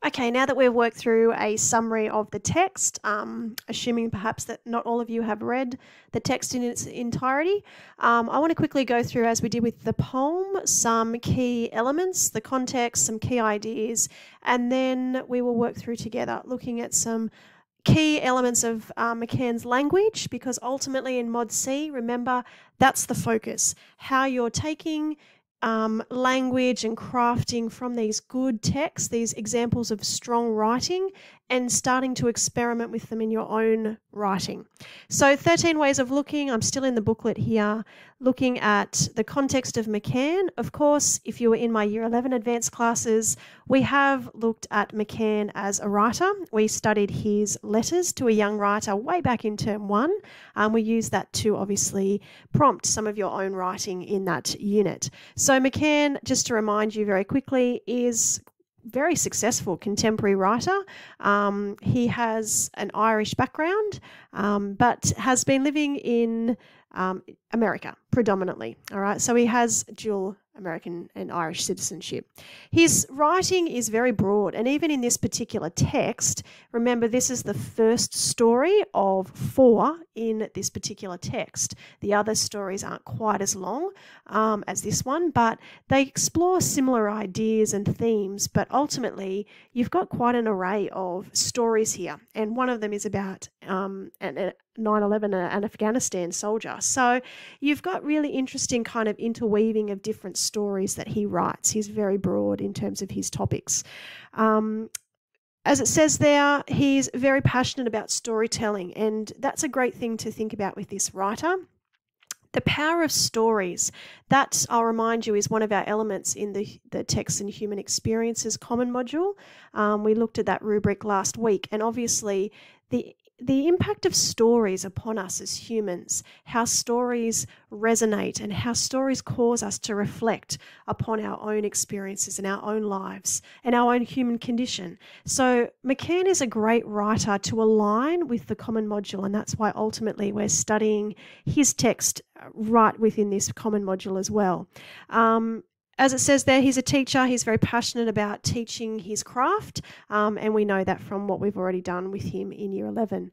Okay, now that we've worked through a summary of the text, assuming perhaps that not all of you have read the text in its entirety, I want to quickly go through, as we did with the poem, some key elements, the context, some key ideas, and then we will work through together looking at some key elements of McCann's language, because ultimately in Mod C, remember, that's the focus. How you're taking language and crafting from these good texts, these examples of strong writing, and starting to experiment with them in your own writing. So 13 ways of looking. I'm still in the booklet here, looking at the context of McCann. Of course, if you were in my Year 11 advanced classes, we have looked at McCann as a writer. We studied his letters to a young writer way back in term 1. We used that to obviously prompt some of your own writing in that unit. So McCann, just to remind you very quickly, is very successful contemporary writer. He has an Irish background, but has been living in America predominantly. All right, so he has dual American and Irish citizenship. His writing is very broad, and even in this particular text, remember this is the first story of 4 in this particular text. The other stories aren't quite as long as this one, but they explore similar ideas and themes, but ultimately you've got quite an array of stories here, and one of them is about 9/11, an Afghanistan soldier. So you've got really interesting kind of interweaving of different stories that he writes. He's very broad in terms of his topics. As it says there, he's very passionate about storytelling, and that's a great thing to think about with this writer. The power of stories, that, I'll remind you, is one of our elements in the Text and Human Experiences common module. We looked at that rubric last week, and obviously the impact of stories upon us as humans, how stories resonate and how stories cause us to reflect upon our own experiences and our own lives and our own human condition. So McCann is a great writer to align with the common module, and that's why ultimately we're studying his text right within this common module as well. As it says there, he's a teacher. He's very passionate about teaching his craft, and we know that from what we've already done with him in Year 11.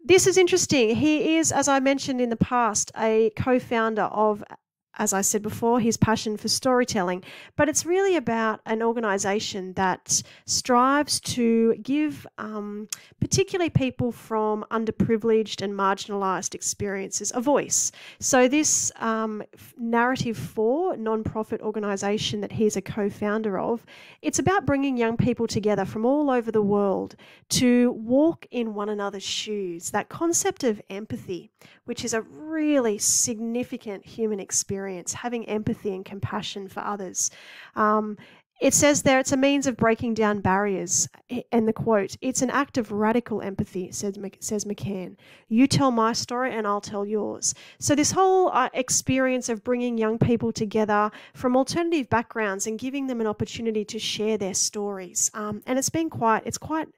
This is interesting. He is, as I mentioned in the past, a co-founder of, as I said before, his passion for storytelling, but it's really about an organisation that strives to give particularly people from underprivileged and marginalised experiences a voice. So this Narrative 4 non-profit organisation that he's a co-founder of, it's about bringing young people together from all over the world to walk in one another's shoes. That concept of empathy, which is a really significant human experience, having empathy and compassion for others. It says there, it's a means of breaking down barriers. And the quote, it's an act of radical empathy, says McCann. You tell my story and I'll tell yours. So this whole experience of bringing young people together from alternative backgrounds and giving them an opportunity to share their stories. And it's quite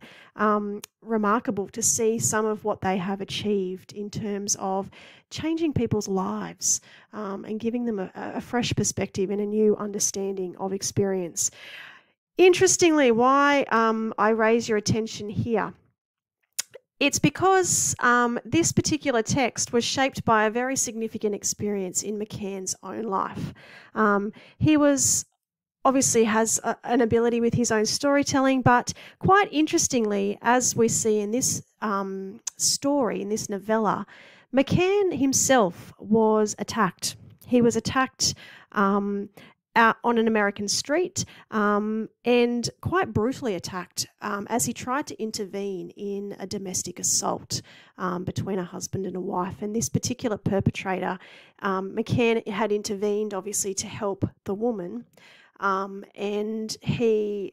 remarkable to see some of what they have achieved in terms of changing people's lives and giving them a fresh perspective and a new understanding of experience. Interestingly, why I raise your attention here, it's because this particular text was shaped by a very significant experience in McCann's own life. He obviously has an ability with his own storytelling, but quite interestingly, as we see in this story, in this novella, McCann himself was attacked. He was attacked out on an American street and quite brutally attacked as he tried to intervene in a domestic assault between a husband and a wife. And this particular perpetrator, McCann had intervened obviously to help the woman, and the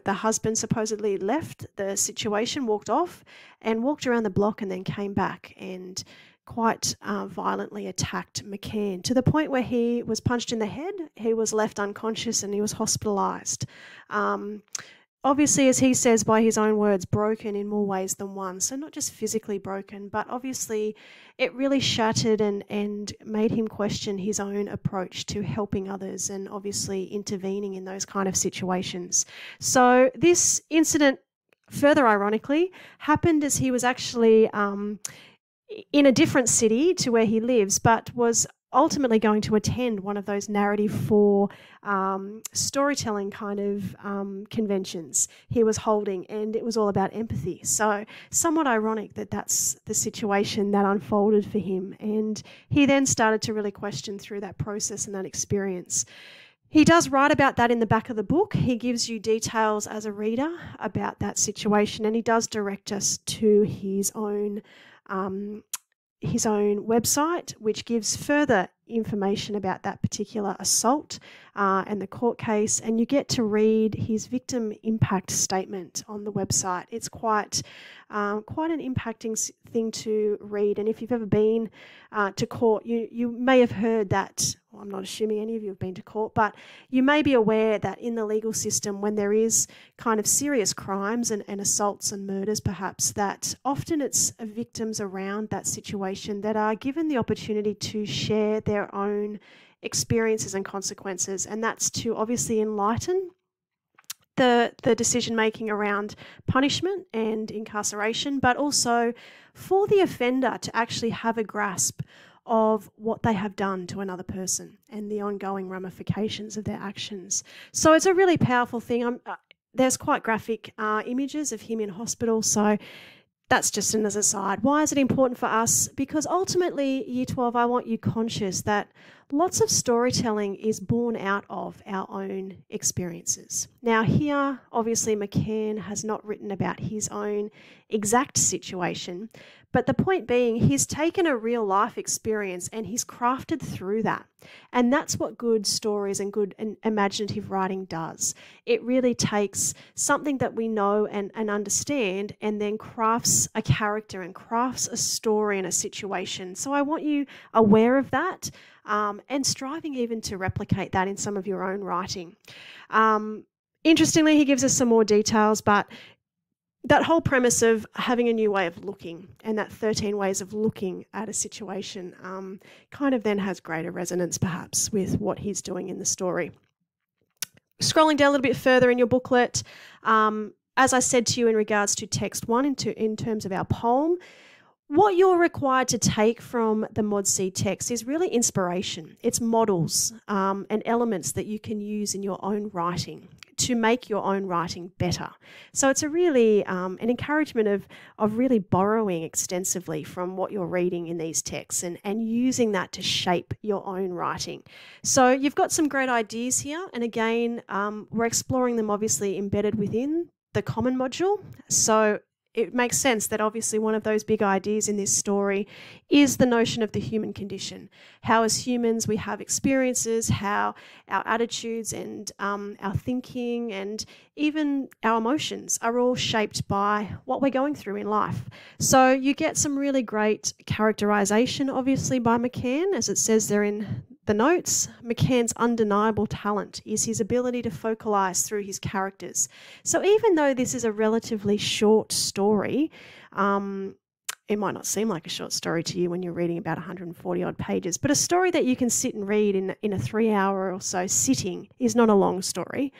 husband supposedly left the situation, walked off and walked around the block and then came back and quite violently attacked McCann to the point where he was punched in the head, he was left unconscious and he was hospitalised. obviously, as he says by his own words, broken in more ways than one. So not just physically broken, but obviously it really shattered and made him question his own approach to helping others and obviously intervening in those kind of situations. So this incident, further ironically, happened as he was actually in a different city to where he lives, but was ultimately going to attend one of those narrative for storytelling kind of conventions he was holding, and it was all about empathy. So somewhat ironic that that's the situation that unfolded for him, and he then started to really question through that process and that experience. He does write about that in the back of the book. He gives you details as a reader about that situation, and he does direct us to his own website, which gives further information about that particular assault and the court case, and you get to read his victim impact statement on the website. It's quite an impacting thing to read, and if you've ever been to court, you may have heard that. Well, I'm not assuming any of you have been to court, but you may be aware that in the legal system, when there is kind of serious crimes and assaults and murders perhaps, that often it's victims around that situation that are given the opportunity to share their own experiences and consequences, and that's to obviously enlighten the decision making around punishment and incarceration, but also for the offender to actually have a grasp of what they have done to another person and the ongoing ramifications of their actions. So it's a really powerful thing. There's quite graphic images of him in hospital, so that's just an as a side. Why is it important for us? Because ultimately, Year 12, I want you conscious that lots of storytelling is born out of our own experiences. Now here, obviously McCann has not written about his own exact situation, but the point being, he's taken a real life experience and he's crafted through that. And that's what good stories and good and imaginative writing does. It really takes something that we know and understand and then crafts a character and crafts a story and a situation. So I want you aware of that and striving even to replicate that in some of your own writing. Interestingly, he gives us some more details, but that whole premise of having a new way of looking and that 13 ways of looking at a situation kind of then has greater resonance perhaps with what he's doing in the story. Scrolling down a little bit further in your booklet, as I said to you in regards to text 1 in terms of our poem, what you're required to take from the Mod C text is really inspiration. It's models and elements that you can use in your own writing to make your own writing better. So it's a really an encouragement of really borrowing extensively from what you're reading in these texts and using that to shape your own writing. So you've got some great ideas here, and again, we're exploring them obviously embedded within the common module. So it makes sense that obviously one of those big ideas in this story is the notion of the human condition. How as humans we have experiences, how our attitudes and our thinking and even our emotions are all shaped by what we're going through in life. So you get some really great characterization obviously by McCann, as it says there in the notes. McCann's undeniable talent is his ability to focalise through his characters. So even though this is a relatively short story, it might not seem like a short story to you when you're reading about 140 odd pages, but a story that you can sit and read in a 3-hour or so sitting is not a long story.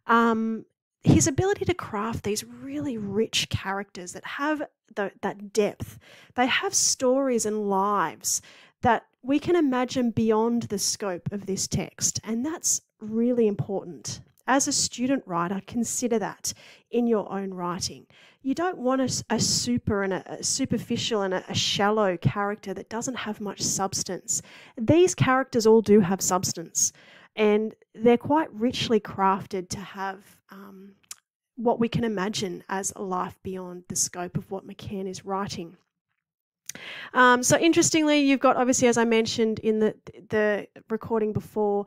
His ability to craft these really rich characters that have that depth, they have stories and lives that we can imagine beyond the scope of this text, and that's really important. As a student writer, consider that in your own writing. You don't want a superficial and a shallow character that doesn't have much substance. These characters all do have substance, and they're quite richly crafted to have what we can imagine as a life beyond the scope of what McCann is writing. So interestingly, you've got, obviously, as I mentioned in the recording before,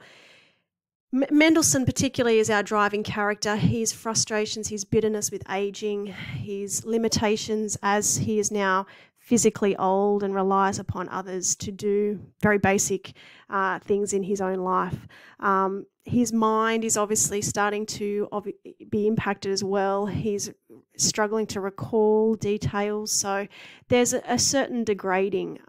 Mendelssohn particularly is our driving character. His frustrations, his bitterness with aging, his limitations as he is now physically old and relies upon others to do very basic things in his own life. His mind is obviously starting to be impacted as well. He's struggling to recall details. So there's a certain degrading,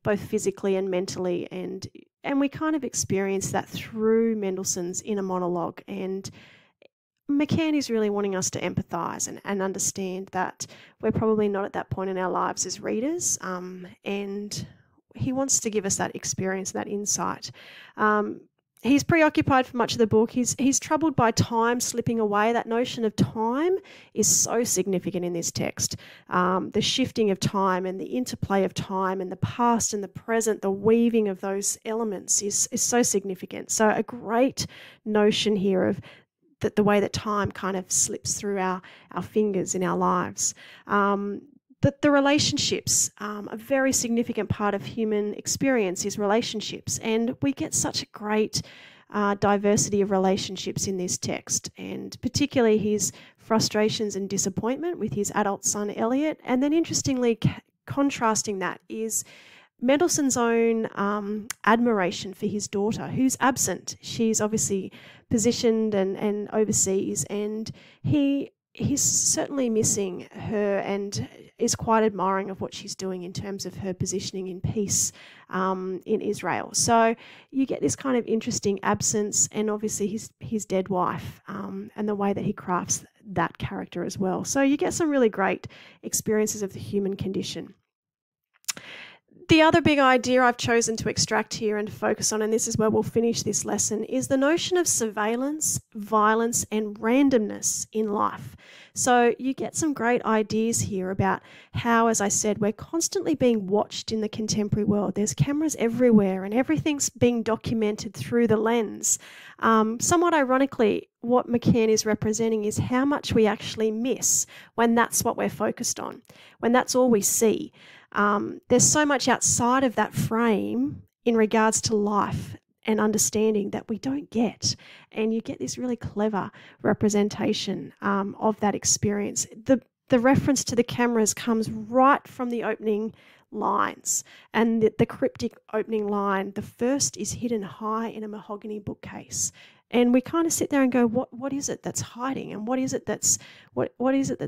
both physically and mentally. And we kind of experience that through Mendelssohn's inner monologue. And McCann is really wanting us to empathise and understand that we're probably not at that point in our lives as readers. And he wants to give us that experience, that insight. He's preoccupied for much of the book. He's troubled by time slipping away. That notion of time is so significant in this text. The shifting of time and the interplay of time and the past and the present, the weaving of those elements is so significant. So a great notion here of the way that time kind of slips through our fingers in our lives. The relationships, a very significant part of human experience is relationships, and we get such a great diversity of relationships in this text, and particularly his frustrations and disappointment with his adult son Elliot. And then interestingly, contrasting that is Mendelssohn's own admiration for his daughter, who's absent. She's obviously positioned and overseas, and he's certainly missing her and is quite admiring of what she's doing in terms of her positioning in peace in Israel. So you get this kind of interesting absence, and obviously his dead wife, and the way that he crafts that character as well. So you get some really great experiences of the human condition. The other big idea I've chosen to extract here and focus on, and this is where we'll finish this lesson, is the notion of surveillance, violence, and randomness in life. So you get some great ideas here about how, as I said, we're constantly being watched in the contemporary world. There's cameras everywhere and everything's being documented through the lens. Somewhat ironically, what McCann is representing is how much we actually miss when that's what we're focused on, when that's all we see. There's so much outside of that frame in regards to life and understanding that we don't get. And you get this really clever representation of that experience. The reference to the cameras comes right from the opening lines. And the cryptic opening line, the first is hidden high in a mahogany bookcase. And we kind of sit there and go, what is it that's hiding, and what is it that's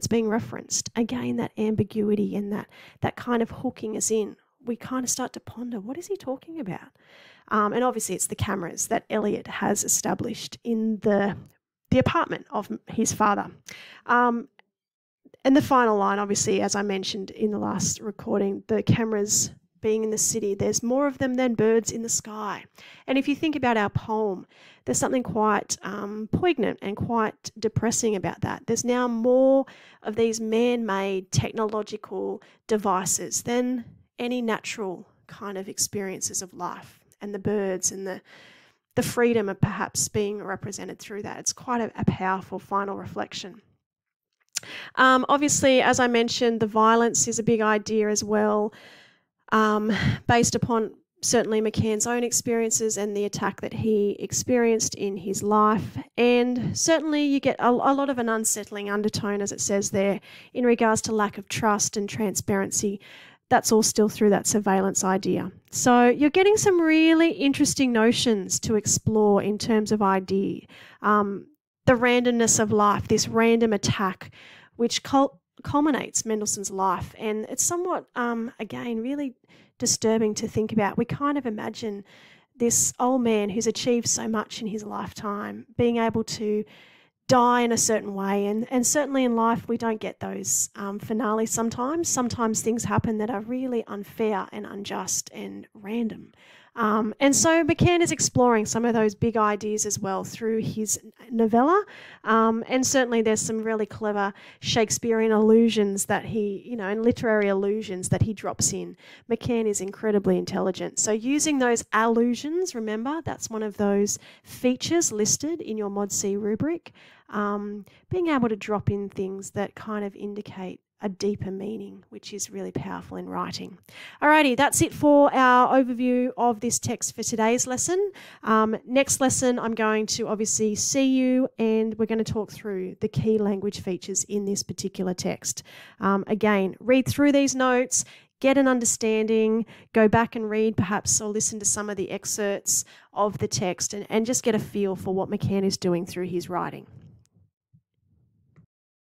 being referenced? Again, that ambiguity and that kind of hooking us in. We kind of start to ponder, what is he talking about? And obviously it's the cameras that Elliot has established in the apartment of his father. And the final line, obviously, as I mentioned in the last recording, the cameras being in the city, there's more of them than birds in the sky. And if you think about our poem, there's something quite poignant and quite depressing about that. There's now more of these man-made technological devices than any natural kind of experiences of life, and the birds and the freedom of perhaps being represented through that. It's quite a powerful final reflection. Obviously, as I mentioned, the violence is a big idea as well, based upon certainly McCann's own experiences and the attack that he experienced in his life. And certainly you get a lot of an unsettling undertone, as it says there, in regards to lack of trust and transparency. That's all still through that surveillance idea. So you're getting some really interesting notions to explore in terms of idea. The randomness of life, this random attack, which culminates Mendelssohn's life. And it's somewhat, again, really disturbing to think about. We kind of imagine this old man who's achieved so much in his lifetime being able to die in a certain way. And certainly in life, we don't get those finales sometimes. Sometimes things happen that are really unfair and unjust and random. And so McCann is exploring some of those big ideas as well through his novella. And certainly there's some really clever Shakespearean allusions that he, and literary allusions that he drops in. McCann is incredibly intelligent. So using those allusions, remember, that's one of those features listed in your Mod C rubric. Being able to drop in things that kind of indicate a deeper meaning, which is really powerful in writing. Alrighty, that's it for our overview of this text for today's lesson. Next lesson, I'm going to obviously see you, and we're going to talk through the key language features in this particular text. Again, read through these notes, get an understanding, go back and read perhaps or listen to some of the excerpts of the text and just get a feel for what McCann is doing through his writing.